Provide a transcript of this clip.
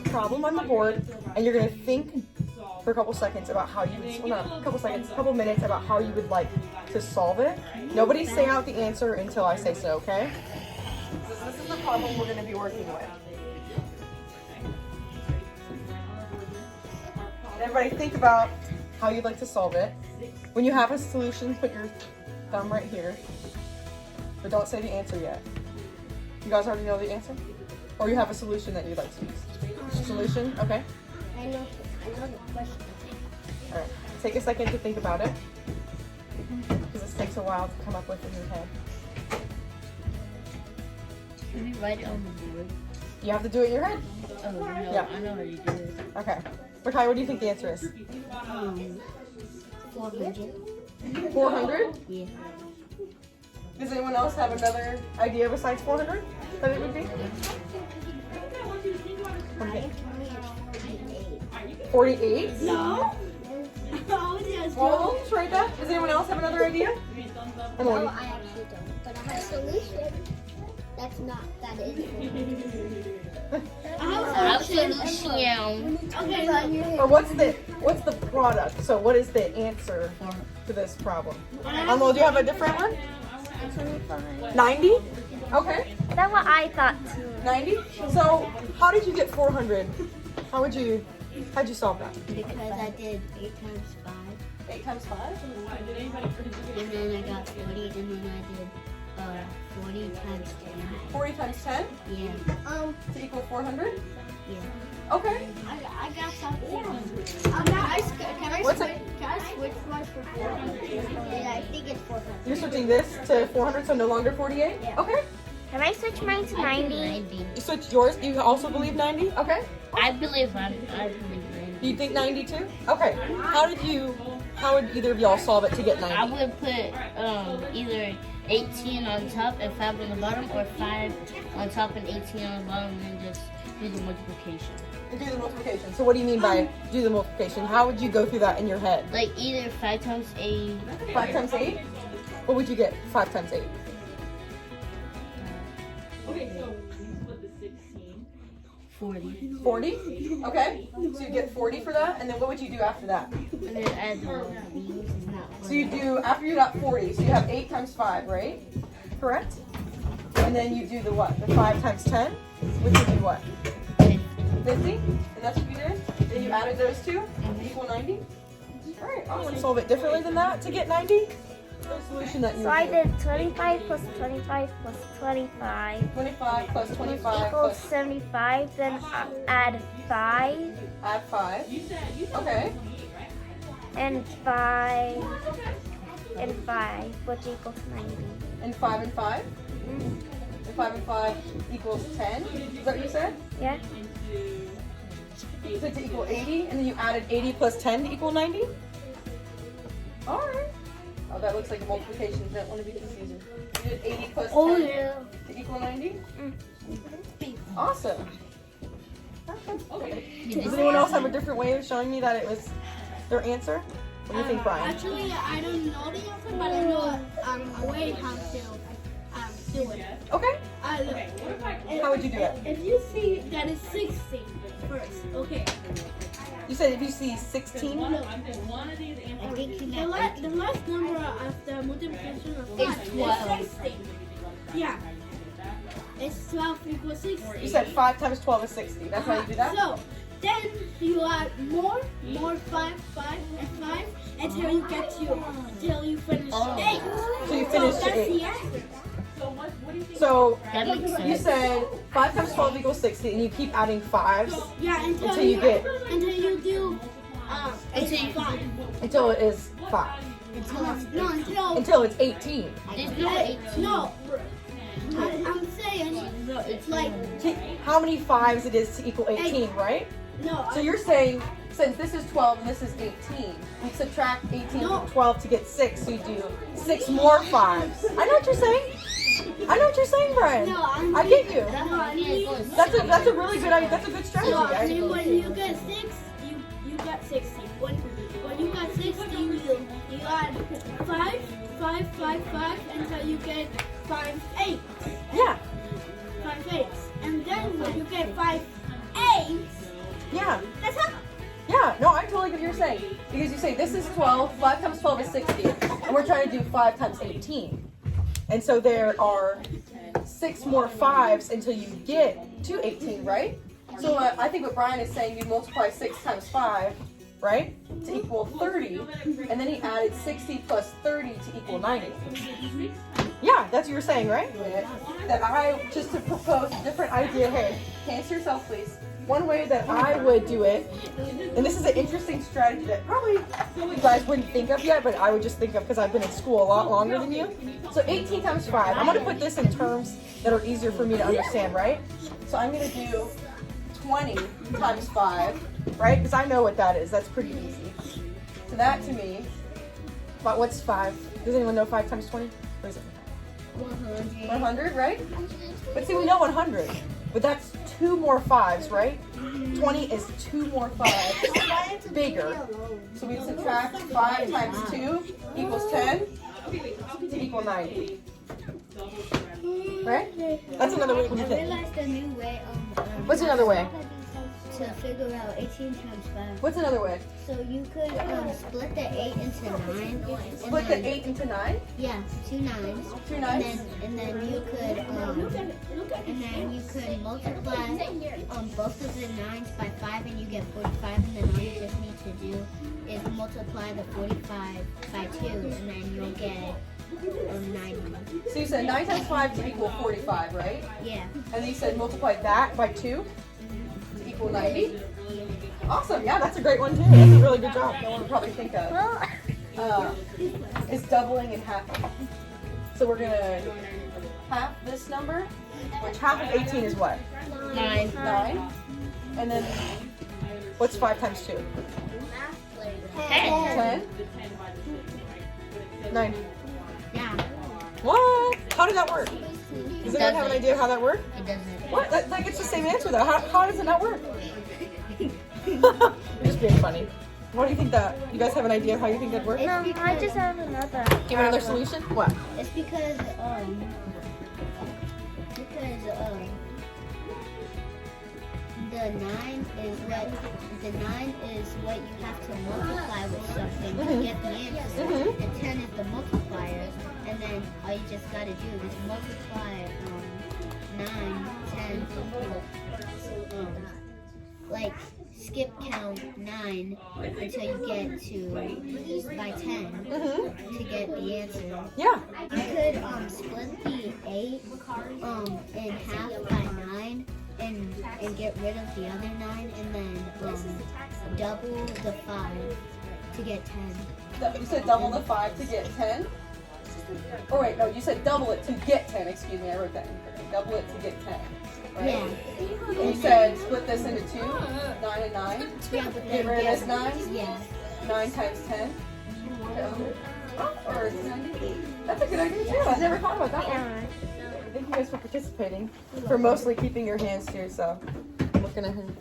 problem on the board, and you're gonna think for a couple seconds about how you would, well, not a couple seconds, a couple minutes about how you would like to solve it. Nobody say out the answer until I say so, okay? This is the problem we're gonna be working with. And everybody think about how you'd like to solve it. When you have a solution, put your thumb right here, but don't say the answer yet. You guys already know the answer? Or you have a solution that you'd like to use? Solution, okay? I know the question. All right, take a second to think about it, because this takes a while to come up with in your head. Can you write it on the board? You have to do it in your head. Oh, no, Yeah. I know how you do it. Okay. Rakai, what do you think the answer is? 400. 400? Yeah. Does anyone else have another idea besides 400 that it would be? Okay. 48? No. Well, we'll try that. Does anyone else have another idea? No, Emily? I actually don't. But I have a solution. That's not, that is. Solution. Okay. Or what's the product? So what is the answer to this problem? Well, do you have a different one? 90? Okay. That's what I thought too. 90? So how did you get 400? How'd you solve that? Because I did 8 times 5. 8 times 5? And then I got 40, and then I did 40 times 10. 40 times 10 Yeah. to equal 400? Yeah. Okay. I got something. What's it? Can I switch mine for 400? Yeah, I think it's 400. You're switching this to 400, so no longer 48? Yeah. Okay. Can I switch mine to 90? You switch yours? Do you also believe 90? Okay. I believe it. Do you think 90 too? Okay. How would either of y'all solve it to get 90? I would put either 18 on top and 5 on the bottom, or 5 on top and 18 on the bottom, and then just do the multiplication. To do the multiplication. So what do you mean by do the multiplication? How would you go through that in your head? Like either 5 times 8. 5 times 8? What would you get? 5 times 8? Okay, so you split the 16. 40. 40? Okay. So you get 40 for that, and then what would you do after that? And then add the beans. So you do, after you got 40, so you have 8 times 5, right? Correct? And then you do the what? The 5 times 10, which would be what? 50? And that's what you did? Then you added those two to equal 90? Alright, I'm going to solve it differently than that to get 90. The solution that you So would I do. did 25 plus 25 plus 25 25 plus 25 equals plus 75. Then add 5 add 5. Okay. and 5 and 5, which equals 90. And 5 and 5? And 5 and 5 equals 10? Is that what you said? Yeah? You said to equal 80, and then you added 80 plus 10 to equal 90? Alright. Oh, that looks like a multiplication. You don't want to be confusing. You did 80 plus 10 to equal 90? Awesome. Okay. Does anyone else have a different way of showing me that it was their answer? What do you think, Brian? Actually, I don't know the answer, but I know a way how to do it. Okay. Look, How would you do it? if you see that it's 16 first, okay. You said if you see 16, Look, the last number after multiplication of 5 is 12. 16. Yeah. It's 12 equals 16. you said 5 times 12 is 60. That's how you do that? So, then you add more 5, 5, and 5 until you get to, till you finish 8. So you finish that's to 8. the answer. So That makes you sense. said 5 times 12 equals 60, and you keep adding 5s Yeah, until you get, until you do Until you- 5. until it is 5. No, until Until it's 18. There's no 18. no. I'm saying No, it's like How many 5s it is to equal 18, right? no. So you're saying, since this is 12 and this is 18, you subtract 18 No. from 12 to get 6, so you do 6 more 5s. I know what you're saying. I know what you're saying, Brian. No, I mean, I get you. No, I mean, That's a really good idea. That's a good strategy. no, I mean I- when you get 6, you got 60. When you got 60, you add 5, 5, 5, 5 until you get 5 8s. Yeah. 5 8s. And then when you get 5 8s, Yeah. That's how. Yeah, no, I totally get what you're saying. Because you say this is 12, 5 times 12 is 60, and we're trying to do 5 times 18. And so there are 6 more 5s until you get to 18, right? So I think what Brian is saying, you multiply 6 times 5, right, to equal 30, and then he added 60 plus 30 to equal 90. Yeah, that's what you're saying, right? That I, just to propose a different idea, hey, answer yourself, please. One way that I would do it, and this is an interesting strategy that probably you guys wouldn't think of yet, but I would just think of because I've been in school a lot longer than you. So 18 times 5, I'm going to put this in terms that are easier for me to understand, right? So I'm going to do 20 times 5, right? Because I know what that is. That's pretty easy. So that to me, but what's 5? Does anyone know 5 times 20? What is it? 100. 100, right? But see, we know 100. But that's 2 more 5s, right? 20 is 2 more 5s bigger. So we subtract 5 times 2 equals 10 to equal 90. Right? That's another way. What do you I think? realized a new way What's another way? to figure out 18 times 5. What's another way? So you could split the 8 into 9. Split the 8 into 9? Yeah, 2 9s. 2 And 9s? then you could multiply both of the 9s by 5 and you get 45, and then all you just need to do is multiply the 45 by 2 and then you'll get 90. So you said 9 times 5 to equal 45, right? Yeah. And then you said multiply that by 2 to equal 90? Awesome, yeah, that's a great one too. That's a really good job. No one would probably think of. Is doubling and halving. So we're gonna half this number, which half of 18 is what? 9. 9. And then what's 5 times 2? 10. 9. Yeah. What? How did that work? Does anyone have an idea of how that worked? It doesn't. What? That gets the same answer though. How does it not work? You're just being funny. What do you think that? You guys have an idea of how you think that works? I just have another. Give another solution? What? It's because the 9 is what you have to multiply with something to get the answer, and 10 is the multiplier, and then all you just gotta do is multiply 9, 10, like skip count 9 until you get to by 10 to get the answer. Yeah. You could split the 8 in half by 9 and get rid of the other 9 and then double the 5 to get 10. You said double the 5 to get 10? Oh wait, no, you said double it to get 10. Excuse me, I wrote that incorrectly. Double it to get 10. Right? Yeah. And you said split this into 2, 9 and 9. Yeah, but Get rid of this 9. Yeah. 9 times 10. Or 90. That's a good idea too. I've never thought about that one. Thank you guys for participating. For mostly keeping your hands to yourself. I'm looking at him.